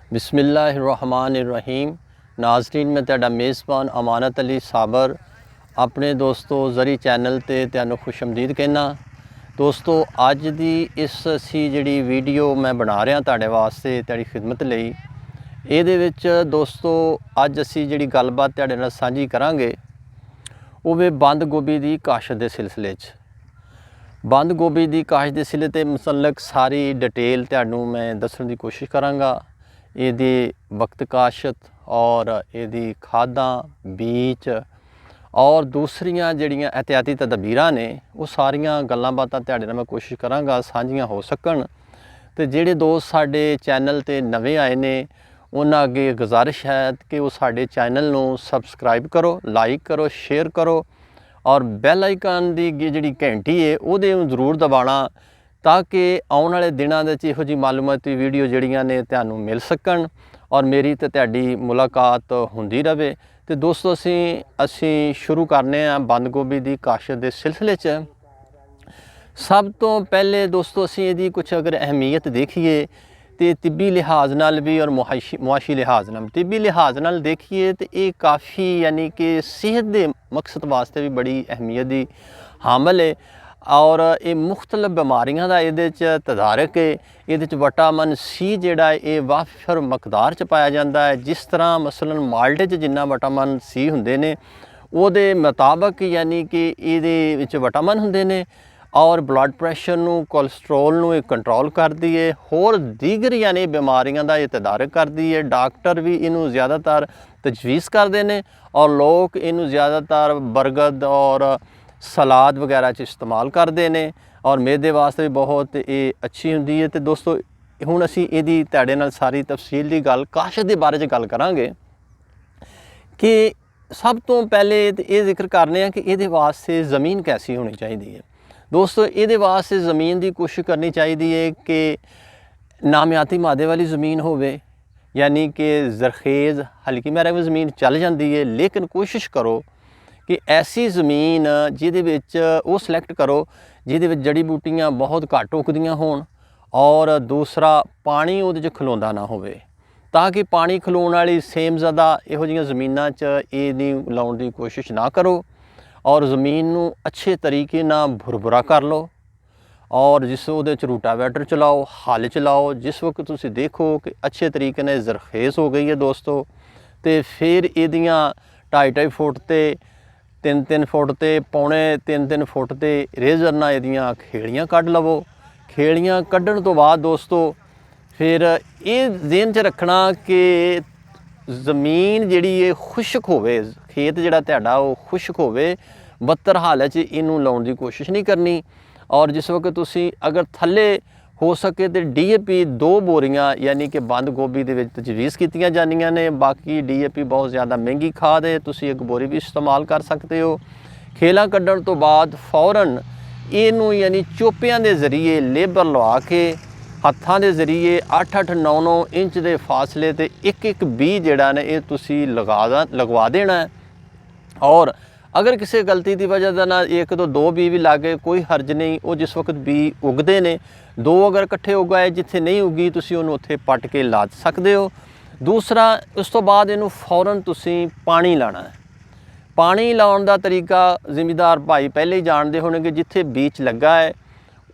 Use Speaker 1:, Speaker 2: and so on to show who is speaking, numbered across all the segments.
Speaker 1: बिस्मिल्लाहिर्रहमानिर्रहीम। नाज़रीन, मैं तुहाडा मेज़बान अमानत अली साबर अपने दोस्तों ज़री चैनल ते तुहानू खुशआमदीद कहना। दोस्तों, अज दी इस असी जिहड़ी वीडियो मैं बना रहा तुहाडे वास्ते तुहाडी खिदमत लई, इहदे विच दोस्तों अज असी जिहड़ी गलबात तुहाडे नाल सांझी करांगे ਉਹ ਵੇ बंद गोभी की काश्त के सिलसिले बंद गोभी की काश्त के सिलसिले ते मुतल्लक सारी डिटेल तुहानू मैं दस्सण की कोशिश करांगा। ਇਹਦੀ वक्त काश्त और ਇਹਦੀ खादां बीज और दूसरियां ਜਿਹੜੀਆਂ एहतियाती तदबीरां ने वो सारियां गल्लां बातां ਤੁਹਾਡੇ ਨਾਲ मैं कोशिश करांगा ਸਾਂਝੀਆਂ हो सकन। ਤੇ ਜਿਹੜੇ ਦੋਸਤ ਸਾਡੇ चैनल ते नवे आए ने उन्हां अगे गुजारिश है कि वो साडे चैनल नू सबसक्राइब करो, लाइक करो, शेयर करो और बैल आइकन की जिहड़ी घंटी है उहदे नूं जरूर दबाना ताकि आने वाले दिनों के इहो जी मालूमाती वीडियो जिहड़ियां ने तुहानू मिल सकन और मेरी ते तुहाडी मुलाकात होंदी रहे। तो दोस्तों असी शुरू करने बंद गोभी की काश्त के सिलसिले च। सब तो पहले दोस्तों असी इहदी कुछ अगर अहमियत देखिए तो तिब्बी लिहाज नाल भी और मुआशी लिहाज नाल, तिब्बी लिहाज नाल देखिए तो ये काफ़ी यानी कि सेहत के मकसद वास्ते भी बड़ी अहमियत की हामल है और ये मुख्तलिफ बीमारियां का ये तदारक है। ये विटामिन सी जिहड़ा ये वाफर मकदार च पाया जाता है। जिस तरह मसलन माल्टे च जिन्ना विटामिन सी हुंदे ने उहदे मुताबक यानी कि ये विटामिन हुंदे ने और ब्लड प्रैशर नू, कोलेस्ट्रोल नू कंट्रोल करती है, होर दीगर यानी बीमारियां का ये तदारक करती है। डॉक्टर भी इनू ज़्यादातर तजवीज़ करते हैं और लोग इनू ज़्यादातर बरगद और सलाद वगैरह च इस्तेमाल करते हैं और मैदे वास्ते भी बहुत ये अच्छी होंदी है। तो दोस्तों हुण असी इहदी तुहाडे नाल सारी तफसील की गल काश्त के बारे च गल करांगे कि सब तो पहले ये जिक्र करने कि इहदे वास्ते ज़मीन कैसी होनी चाहिए है। दोस्तों इहदे वास्ते ज़मीन की कोशिश करनी चाहिए है कि नामियाती मादे वाली ज़मीन होवे, यानी कि जरखेज़ हल्की मैरावी ज़मीन चल जाती है, लेकिन कोशिश करो कि ऐसी ज़मीन जिहदे विच वो सिलेक्ट करो जिहदे विच जड़ी बूटियां बहुत घट उगदियां होण और दूसरा पानी उहदे च खलोंदा ना होवे, ताकि पानी खलोण वाली सेम ज़्यादा इहो जिहियां ज़मीनां च ये नहीं लाउण की कोशिश ना करो और ज़मीन नू अच्छे तरीके ना भुरभुरा कर लो और जिस वो रूटावैटर चलाओ, हल चलाओ। जिस वक्त तुसी देखो कि अच्छे तरीके ने जरखेज़ हो गई है दोस्तों, तो फिर इहदियां 2.5 फुट ते 3-3 फुट ते पौने 3-3 फुट ते रेजर नाल इहदियां खेड़ियां कढ लवो। खेड़ियां कढ़न तो बाद दोस्तों फिर ये ज़हन च रखना कि ज़मीन जिहड़ी है खुश्क होवे, खेत जिहड़ा तुहाडा वो खुश्क होवे, बदतर हालत च इनू लाउण की कोशिश नहीं करनी। और जिस वक्त तुसी अगर थल्ले हो सके तो DAP 2 बोरियां यानी कि बंद गोभी दे विच तजवीज़ कीतियां जांदियां ने। बाकी DAP बहुत ज़्यादा महंगी खाद है, तुसी एक बोरी भी इस्तेमाल कर सकते हो। खेलां कड्ढण तो बाद फौरन इनू यानी चोपियां दे जरिए लेबर लवा के हत्थां दे जरिए 8-8, 9-9 इंच के फासले ते एक बीज जिहड़ा ने ये तुसी लगवा देना है। और अगर किसी गलती की वजह ना 1-2 बी भी लागे कोई हर्ज नहीं, वो जिस वक्त बी उगते ने 2 अगर इकट्ठे उगाए जिथे नहीं उगी तुसी उन्होंने उत्थे पट के ला सकते हो। दूसरा उस तो बाद इनू फौरन तुसी पानी लाना है। पानी लाउण दा तरीका जिमीदार भाई पहले ही जानते होने कि जिथे बीज लगा है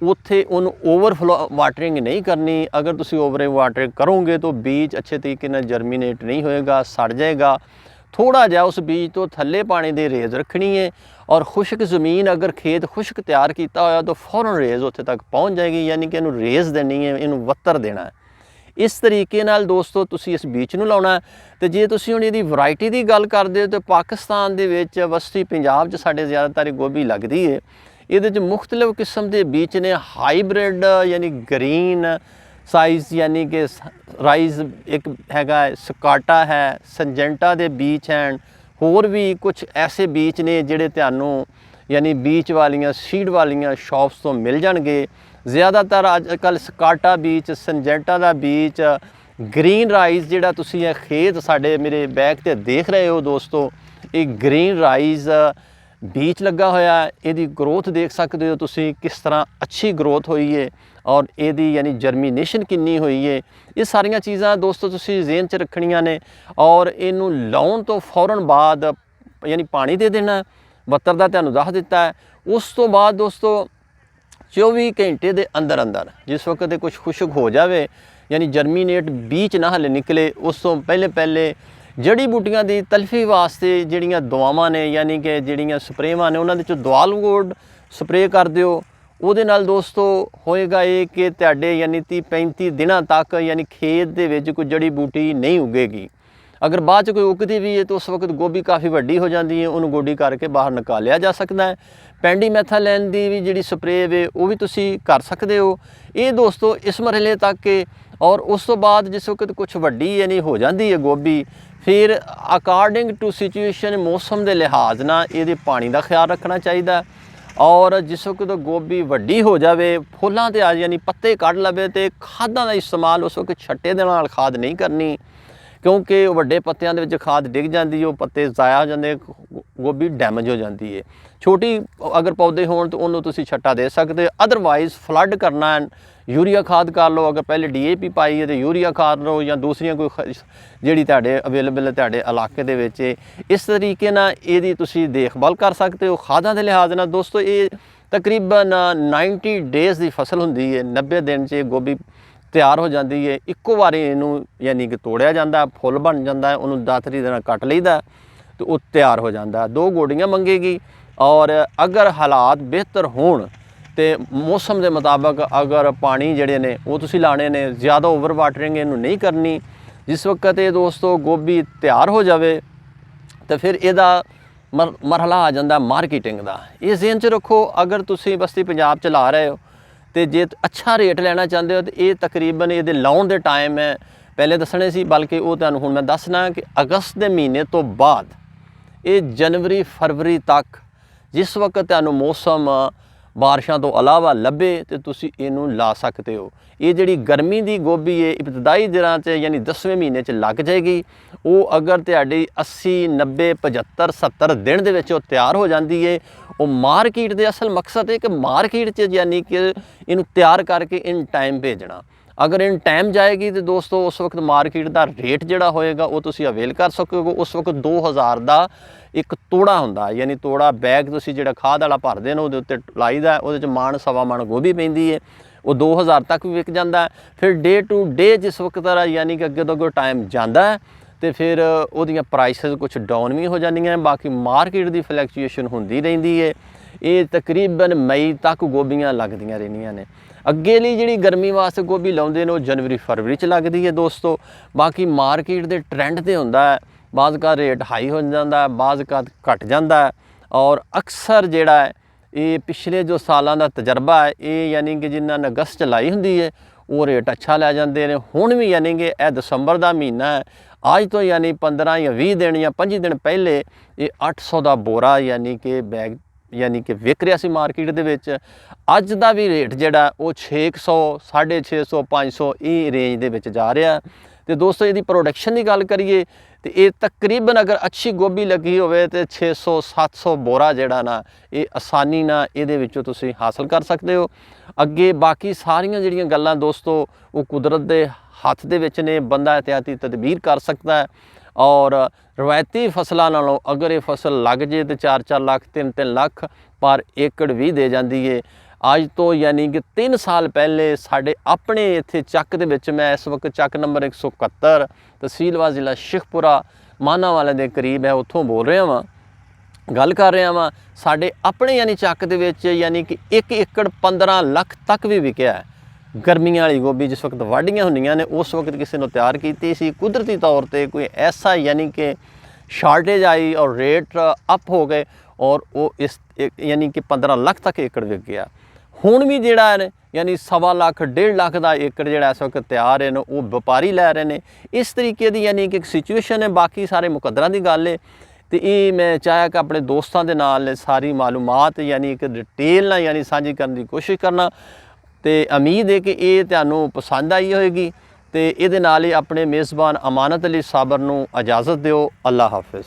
Speaker 1: उत्थे उन्होंने ओवरफ्लो वाटरिंग नहीं करनी। अगर तुसी ओवर वाटरिंग करोगे तो बीज अच्छे तरीके नाल जर्मीनेट नहीं होएगा, सड़ जाएगा। थोड़ा जिहा उस बीज तो थल्ले पानी दे रेज रखनी है और खुश्क ज़मीन अगर खेत खुश्क तैयार किया होया तो फौरन रेज उत्थे तक पहुँच जाएगी, यानी कि इनू रेज देनी है, इनू वत्तर देना है। इस तरीके नाल दोस्तों तुसी इस बीज नू लाउणा है। तो जे तुसी हुण इहदी वैरायटी की गल करदे हो तो पाकिस्तान दे विच वस्ती पंजाब च साडे ज़्यादातर गोभी लगदी है। इहदे च मुख्तलिफ किस्म के बीज ने, हाईब्रिड यानी ग्रीन साइज़ यानी कि राइज एक हैगा, स्काटा है, संजेंटा दे बीज हैं, होर भी कुछ ऐसे बीज ने जिहड़े तुहानू यानी बीज वालियां सीड वालियां शॉप्स तो मिल जाणगे। ज़्यादातर अजकल स्काटा बीज, संजेंटा दा बीज, ग्रीन राइस जिहड़ा तुसीं ये खेत साडे मेरे बैक ते देख रहे हो दोस्तों, ये ग्रीन राइस बीज लगा होया, इहदी ग्रोथ देख सकते हो तुसीं किस तरह अच्छी ग्रोथ हुई है। ਔਰ ਇਹਦੀ ਯਾਨੀ ਜਰਮੀਨੇਸ਼ਨ ਕਿੰਨੀ ਹੋਈ ਹੈ। ਇਹ ਸਾਰੀਆਂ ਚੀਜ਼ਾਂ ਦੋਸਤੋ ਤੁਸੀਂ ਜ਼ਿਹਨ 'ਚ ਰੱਖਣੀਆਂ ਨੇ। ਔਰ ਇਹਨੂੰ ਲਾਉਣ ਤੋਂ ਫੌਰਨ ਬਾਅਦ ਯਾਨੀ ਪਾਣੀ ਦੇ ਦੇਣਾ, ਬੱਤਰ ਦਾ ਤੁਹਾਨੂੰ ਦੱਸ ਦਿੱਤਾ ਹੈ। ਉਸ ਤੋਂ ਬਾਅਦ ਦੋਸਤੋ 24 ਘੰਟੇ ਦੇ ਅੰਦਰ ਅੰਦਰ ਜਿਸ ਵਕਤ ਕੁਛ ਖੁਸ਼ਕ ਹੋ ਜਾਵੇ ਯਾਨੀ ਜਰਮੀਨੇਟ ਬੀਜ ਨਾ ਹਲੇ ਨਿਕਲੇ, ਉਸ ਤੋਂ ਪਹਿਲੇ ਜੜੀ ਬੂਟੀਆਂ ਦੀ ਤਲਫੀ ਵਾਸਤੇ ਜਿਹੜੀਆਂ ਦਵਾਵਾਂ ਨੇ ਯਾਨੀ ਕਿ ਜਿਹੜੀਆਂ ਸਪਰੇਵਾਂ ਨੇ ਉਹਨਾਂ ਦੇ 'ਚੋਂ ਦਵਾਲਗੋਡ ਸਪਰੇ ਕਰ ਦਿਓ। ਉਹਦੇ ਨਾਲ ਦੋਸਤੋ ਹੋਏਗਾ ਇਹ ਕਿ ਤੁਹਾਡੇ ਯਾਨੀ 30-35 ਦਿਨਾਂ ਤੱਕ ਯਾਨੀ ਖੇਤ ਦੇ ਵਿੱਚ ਕੋਈ ਜੜੀ ਬੂਟੀ ਨਹੀਂ ਉੱਗੇਗੀ। ਅਗਰ ਬਾਅਦ 'ਚ ਕੋਈ ਉੱਗਦੀ ਵੀ ਹੈ ਤਾਂ ਉਸ ਵਕਤ ਗੋਭੀ ਕਾਫੀ ਵੱਡੀ ਹੋ ਜਾਂਦੀ ਹੈ, ਉਹਨੂੰ ਗੋਡੀ ਕਰਕੇ ਬਾਹਰ ਨਿਕਾਲਿਆ ਜਾ ਸਕਦਾ ਹੈ। ਪੈਂਡੀਮੈਥਾਲੈਨ ਦੀ ਵੀ ਜਿਹੜੀ ਸਪਰੇਅ ਵੇ ਉਹ ਵੀ ਤੁਸੀਂ ਕਰ ਸਕਦੇ ਹੋ। ਇਹ ਦੋਸਤੋ ਇਸ ਮਰਹਲੇ ਤੱਕ ਹੈ। ਔਰ ਉਸ ਤੋਂ ਬਾਅਦ ਜਿਸ ਵਕਤ ਕੁਛ ਵੱਡੀ ਯਾਨੀ ਹੋ ਜਾਂਦੀ ਹੈ ਗੋਭੀ, ਫਿਰ ਅਕਾਰਡਿੰਗ ਟੂ ਸਿਚੁਏਸ਼ਨ ਮੌਸਮ ਦੇ ਲਿਹਾਜ਼ ਨਾਲ ਇਹਦੇ ਪਾਣੀ ਦਾ ਖਿਆਲ ਰੱਖਣਾ ਚਾਹੀਦਾ। ਔਰ ਜਿਸ ਵਕਤ ਗੋਭੀ ਵੱਡੀ ਹੋ ਜਾਵੇ, ਫੁੱਲਾਂ 'ਤੇ ਆ ਯਾਨੀ ਪੱਤੇ ਕੱਢ ਲਵੇ, ਤੇ ਖਾਦਾਂ ਦਾ ਇਸਤੇਮਾਲ ਉਸ ਵਕਤ ਛੱਟੇ ਦੇ ਨਾਲ ਖਾਦ ਨਹੀਂ ਕਰਨੀ, ਕਿਉਂਕਿ ਵੱਡੇ ਪੱਤਿਆਂ ਦੇ ਵਿੱਚ ਖਾਦ ਡਿੱਗ ਜਾਂਦੀ, ਉਹ ਪੱਤੇ ਜ਼ਾਇਆ ਹੋ ਜਾਂਦੇ, ਗੋਭੀ ਡੈਮੇਜ ਹੋ ਜਾਂਦੀ ਹੈ। ਛੋਟੀ ਅਗਰ ਪੌਦੇ ਹੋਣ ਤਾਂ ਉਹਨੂੰ ਤੁਸੀਂ ਛੱਟਾ ਦੇ ਸਕਦੇ। ਅਦਰਵਾਈਜ਼ ਫਲੱਡ ਕਰਨਾ, ਯੂਰੀਆ ਖਾਦ ਕਰ ਲਓ। ਅਗਰ ਪਹਿਲੇ DAP ਪਾਈ ਹੈ ਤਾਂ ਯੂਰੀਆ ਖਾਦ ਲਓ, ਜਾਂ ਦੂਸਰੀਆਂ ਕੋਈ ਜਿਹੜੀ ਤੁਹਾਡੇ ਅਵੇਲੇਬਲ ਹੈ ਤੁਹਾਡੇ ਇਲਾਕੇ ਦੇ ਵਿੱਚ। ਇਸ ਤਰੀਕੇ ਨਾਲ ਇਹਦੀ ਤੁਸੀਂ ਦੇਖਭਾਲ ਕਰ ਸਕਦੇ ਹੋ। ਖਾਦਾਂ ਦੇ ਲਿਹਾਜ਼ ਨਾਲ ਦੋਸਤੋ ਇਹ ਤਕਰੀਬਨ 90 ਡੇਜ਼ ਦੀ ਫਸਲ ਹੁੰਦੀ ਹੈ। 90 ਦਿਨ 'ਚ ਗੋਭੀ ਤਿਆਰ ਹੋ ਜਾਂਦੀ ਹੈ। ਇੱਕੋ ਵਾਰੀ ਇਹਨੂੰ ਯਾਨੀ ਕਿ ਤੋੜਿਆ ਜਾਂਦਾ, ਫੁੱਲ ਬਣ ਜਾਂਦਾ, ਉਹਨੂੰ ਦਾਤਰੀ ਦੇ ਨਾਲ ਕੱਟ ਲਈਦਾ ਤੇ ਉਹ ਤਿਆਰ ਹੋ ਜਾਂਦਾ। 2 ਗੋਡੀਆਂ ਮੰਗੇਗੀ। ਔਰ ਅਗਰ ਹਾਲਾਤ ਬਿਹਤਰ ਹੋਣ ਤੇ ਮੌਸਮ ਦੇ ਮੁਤਾਬਕ ਅਗਰ ਪਾਣੀ ਜਿਹੜੇ ਨੇ ਉਹ ਤੁਸੀਂ ਲਾਣੇ ਨੇ, ਜ਼ਿਆਦਾ ਓਵਰ ਵਾਟਰਿੰਗ ਇਹਨੂੰ ਨਹੀਂ ਕਰਨੀ। ਜਿਸ ਵਕਤ ਇਹ ਦੋਸਤੋ ਗੋਭੀ ਤਿਆਰ ਹੋ ਜਾਵੇ ਤਾਂ ਫਿਰ ਇਹਦਾ ਮਰਹਲਾ ਆ ਜਾਂਦਾ ਮਾਰਕੀਟਿੰਗ ਦਾ। ਇਹ ਜ਼ਿਹਨ 'ਚ ਰੱਖੋ। ਅਗਰ ਤੁਸੀਂ ਬਸਤੀ ਪੰਜਾਬ 'ਚ ਲਾ ਰਹੇ ਹੋ ਤੇ ਜੇ ਅੱਛਾ ਰੇਟ ਲੈਣਾ ਚਾਹੁੰਦੇ ਹੋ ਤਾਂ ਇਹ ਤਕਰੀਬਨ ਇਹਦੇ ਲਾਉਣ ਦੇ ਟਾਈਮ ਹੈ ਪਹਿਲੇ ਦੱਸਣੇ ਸੀ, ਬਲਕਿ ਉਹ ਤੁਹਾਨੂੰ ਹੁਣ ਮੈਂ ਦੱਸਣਾ ਕਿ ਅਗਸਤ ਦੇ ਮਹੀਨੇ ਤੋਂ ਬਾਅਦ ਇਹ ਜਨਵਰੀ ਫਰਵਰੀ ਤੱਕ ਜਿਸ ਵਕਤ ਤੁਹਾਨੂੰ ਮੌਸਮ ਬਾਰਿਸ਼ਾਂ ਤੋਂ ਇਲਾਵਾ ਲੱਭੇ ਤੇ ਤੁਸੀਂ ਇਹਨੂੰ ਲਾ ਸਕਦੇ ਹੋ। ਇਹ ਜਿਹੜੀ ਗਰਮੀ ਦੀ ਗੋਭੀ ਹੈ ਇਬਤਦਾਈ ਦਿਨਾਂ 'ਚ ਯਾਨੀ 10ਵੇਂ ਮਹੀਨੇ 'ਚ ਲੱਗ ਜਾਏਗੀ। ਉਹ ਅਗਰ ਤੁਹਾਡੀ 80 90 75 70 ਦਿਨ ਦੇ ਵਿੱਚ ਉਹ ਤਿਆਰ ਹੋ ਜਾਂਦੀ ਹੈ। ਉਹ ਮਾਰਕੀਟ ਦੇ ਅਸਲ ਮਕਸਦ ਹੈ ਕਿ ਮਾਰਕੀਟ 'ਚ ਯਾਨੀ ਕਿ ਇਹਨੂੰ ਤਿਆਰ ਕਰਕੇ ਇਨ ਟਾਈਮ ਭੇਜਣਾ। ਅਗਰ ਇਨ ਟਾਈਮ ਜਾਏਗੀ ਤਾਂ ਦੋਸਤੋ ਉਸ ਵਕਤ ਮਾਰਕੀਟ ਦਾ ਰੇਟ ਜਿਹੜਾ ਹੋਏਗਾ ਉਹ ਤੁਸੀਂ ਅਵੇਲ ਕਰ ਸਕੋਗੇ। ਉਸ ਵਕਤ 2000 ਦਾ ਇੱਕ ਤੋੜਾ ਹੁੰਦਾ, ਯਾਨੀ ਤੋੜਾ ਬੈਗ ਤੁਸੀਂ ਜਿਹੜਾ ਖਾਦ ਵਾਲਾ ਭਰਦੇ ਨੇ ਉਹਦੇ ਉੱਤੇ ਲਾਈਦਾ, ਉਹਦੇ 'ਚ ਮਣ ਸਵਾ ਮਣ ਗੋਭੀ ਪੈਂਦੀ ਹੈ। ਉਹ 2000 ਤੱਕ ਵੀ ਵਿਕ ਜਾਂਦਾ। ਫਿਰ ਡੇ ਟੂ ਡੇ ਜਿਸ ਵਕਤ ਯਾਨੀ ਕਿ ਅੱਗੇ ਤੋਂ ਅੱਗੇ ਟਾਈਮ ਜਾਂਦਾ ਹੈ ਤੇ ਫਿਰ ਉਹਦੀਆਂ ਪ੍ਰਾਈਸਿਸ ਕੁਛ ਡਾਊਨ ਵੀ ਹੋ ਜਾਂਦੀਆਂ। ਬਾਕੀ ਮਾਰਕੀਟ ਦੀ ਫਲੈਕਚੁਏਸ਼ਨ ਹੁੰਦੀ ਰਹਿੰਦੀ ਹੈ। ਇਹ ਤਕਰੀਬਨ ਮਈ ਤੱਕ ਗੋਭੀਆਂ ਲੱਗਦੀਆਂ ਰਹਿੰਦੀਆਂ ਨੇ। ਅੱਗੇ ਲਈ ਜਿਹੜੀ ਗਰਮੀ ਵਾਸਤੇ ਗੋਭੀ ਲਾਉਂਦੇ ਨੇ ਉਹ ਜਨਵਰੀ ਫਰਵਰੀ 'ਚ ਲੱਗਦੀ ਹੈ ਦੋਸਤੋ। ਬਾਕੀ ਮਾਰਕੀਟ ਦੇ ਟ੍ਰੈਂਡ 'ਤੇ ਹੁੰਦਾ ਹੈ। ਬਾਜ਼ ਕਾ ਰੇਟ ਹਾਈ ਹੋ ਜਾਂਦਾ, ਬਾਜ਼ ਕਾ ਘਟ ਜਾਂਦਾ। ਔਰ ਅਕਸਰ ਜਿਹੜਾ ਹੈ ਇਹ ਪਿਛਲੇ ਜੋ ਸਾਲਾਂ ਦਾ ਤਜਰਬਾ ਹੈ ਇਹ ਯਾਨੀ ਕਿ ਜਿਨ੍ਹਾਂ ਨੇ ਅਗਸਤ 'ਚ ਲਾਈ ਹੁੰਦੀ ਹੈ ਉਹ ਰੇਟ ਅੱਛਾ ਲੈ ਜਾਂਦੇ ਨੇ। ਹੁਣ ਵੀ ਯਾਨੀ ਕਿ ਇਹ ਦਸੰਬਰ ਦਾ ਮਹੀਨਾ ਹੈ, ਅੱਜ ਤੋਂ ਯਾਨੀ 15 ਜਾਂ 20 ਦਿਨ ਜਾਂ 25 ਦਿਨ ਪਹਿਲੇ ਇਹ 800 ਦਾ ਬੋਰਾ ਯਾਨੀ ਕਿ ਬੈਗ ਯਾਨੀ ਕਿ ਵਿਕ ਰਿਹਾ ਸੀ ਮਾਰਕੀਟ ਦੇ ਵਿੱਚ। ਅੱਜ ਦਾ ਵੀ ਰੇਟ ਜਿਹੜਾ ਉਹ 600 650 500 ਇਹ ਰੇਂਜ ਦੇ ਵਿੱਚ ਜਾ ਰਿਹਾ। ਤੇ ਦੋਸਤੋ ਇਹਦੀ ਪ੍ਰੋਡਕਸ਼ਨ ਦੀ ਗੱਲ ਕਰੀਏ ਤੇ ਇਹ ਤਕਰੀਬਨ ਅਗਰ ਅੱਛੀ ਗੋਭੀ ਲੱਗੀ ਹੋਵੇ ਤੇ 600 700 ਬੋਰਾ ਜਿਹੜਾ ਨਾ ਇਹ ਆਸਾਨੀ ਨਾਲ ਇਹਦੇ ਵਿੱਚੋਂ ਤੁਸੀਂ ਹਾਸਲ ਕਰ ਸਕਦੇ ਹੋ। ਅੱਗੇ ਬਾਕੀ ਸਾਰੀਆਂ ਜਿਹੜੀਆਂ ਗੱਲਾਂ ਦੋਸਤੋ ਉਹ ਕੁਦਰਤ ਦੇ ਹੱਥ ਦੇ ਵਿੱਚ ਨੇ, ਬੰਦਾ ਇਹਤਿਆਤੀ ਤਦਬੀਰ ਕਰ ਸਕਦਾ ਹੈ। ਔਰ ਰਵਾਇਤੀ ਫਸਲਾਂ ਨਾਲੋਂ ਅਗਰ ਇਹ ਫਸਲ ਲੱਗ ਜੇ ਤੇ 4-4 ਲੱਖ 3-3 ਲੱਖ ਪਰ ਏਕੜ ਵੀ ਦੇ ਜਾਂਦੀ ਹੈ। ਅੱਜ ਤੋਂ ਯਾਨੀ ਕਿ 3 ਸਾਲ ਪਹਿਲੇ ਸਾਡੇ ਆਪਣੇ ਇੱਥੇ ਚੱਕ ਦੇ ਵਿੱਚ, ਮੈਂ ਇਸ ਵਕਤ ਚੱਕ ਨੰਬਰ 171 ਤਹਿਸੀਲ ਜ਼ਿਲ੍ਹਾ ਸ਼ੇਖਪੁਰਾ ਮਾਨਾਂਵਾਲੇ ਦੇ ਕਰੀਬ ਹੈ, ਉੱਥੋਂ ਬੋਲ ਰਿਹਾ ਵਾਂ, ਗੱਲ ਕਰ ਰਿਹਾ ਵਾਂ। ਸਾਡੇ ਆਪਣੇ ਯਾਨੀ ਚੱਕ ਦੇ ਵਿੱਚ ਯਾਨੀ ਕਿ 1 ਏਕੜ 15 ਲੱਖ ਤੱਕ ਵੀ ਵਿਕਿਆ ਹੈ। ਗਰਮੀਆਂ ਵਾਲੀ ਗੋਭੀ ਜਿਸ ਵਕਤ ਵਾਢੀਆਂ ਹੁੰਦੀਆਂ ਨੇ ਉਸ ਵਕਤ ਕਿਸੇ ਨੂੰ ਤਿਆਰ ਕੀਤੀ ਸੀ, ਕੁਦਰਤੀ ਤੌਰ 'ਤੇ ਕੋਈ ਐਸਾ ਯਾਨੀ ਕਿ ਸ਼ਾਰਟੇਜ ਆਈ ਔਰ ਰੇਟ ਅਪ ਹੋ ਗਏ ਔਰ ਉਹ ਇਸ ਯਾਨੀ ਕਿ 15 ਲੱਖ ਤੱਕ ਏਕੜ ਵਿਕ ਗਿਆ। ਹੁਣ ਵੀ ਜਿਹੜਾ ਹੈ ਯਾਨੀ 1.25 ਲੱਖ 1.5 ਲੱਖ ਦਾ ਏਕੜ ਜਿਹੜਾ ਇਸ ਵਕਤ ਤਿਆਰ ਹੈ ਉਹ ਵਪਾਰੀ ਲੈ ਰਹੇ ਨੇ। ਇਸ ਤਰੀਕੇ ਦੀ ਯਾਨੀ ਕਿ ਇੱਕ ਸਿਚੁਏਸ਼ਨ ਹੈ। ਬਾਕੀ ਸਾਰੇ ਮੁਕੱਦਰਾਂ ਦੀ ਗੱਲ ਹੈ ਤੇ ਇਹ ਮੈਂ ਚਾਹਿਆ ਕਿ ਆਪਣੇ ਦੋਸਤਾਂ ਦੇ ਨਾਲ ਸਾਰੀ ਮਾਲੂਮਾਤ ਯਾਨੀ ਕਿ ਡਿਟੇਲ ਨਾਲ ਯਾਨੀ ਸਾਂਝੀ ਕਰਨ ਦੀ ਕੋਸ਼ਿਸ਼ ਕਰਨਾ ਤੇ ਉਮੀਦ ਹੈ ਕਿ ਇਹ ਤੁਹਾਨੂੰ ਪਸੰਦ ਆਈ ਹੋਏਗੀ। ਤੇ ਇਹਦੇ ਨਾਲ ਹੀ ਆਪਣੇ ਮੇਜ਼ਬਾਨ ਅਮਾਨਤ ਅਲੀ ਸਾਬਰ ਨੂੰ ਇਜਾਜ਼ਤ ਦਿਓ। ਅੱਲਾ ਹਾਫਿਜ਼।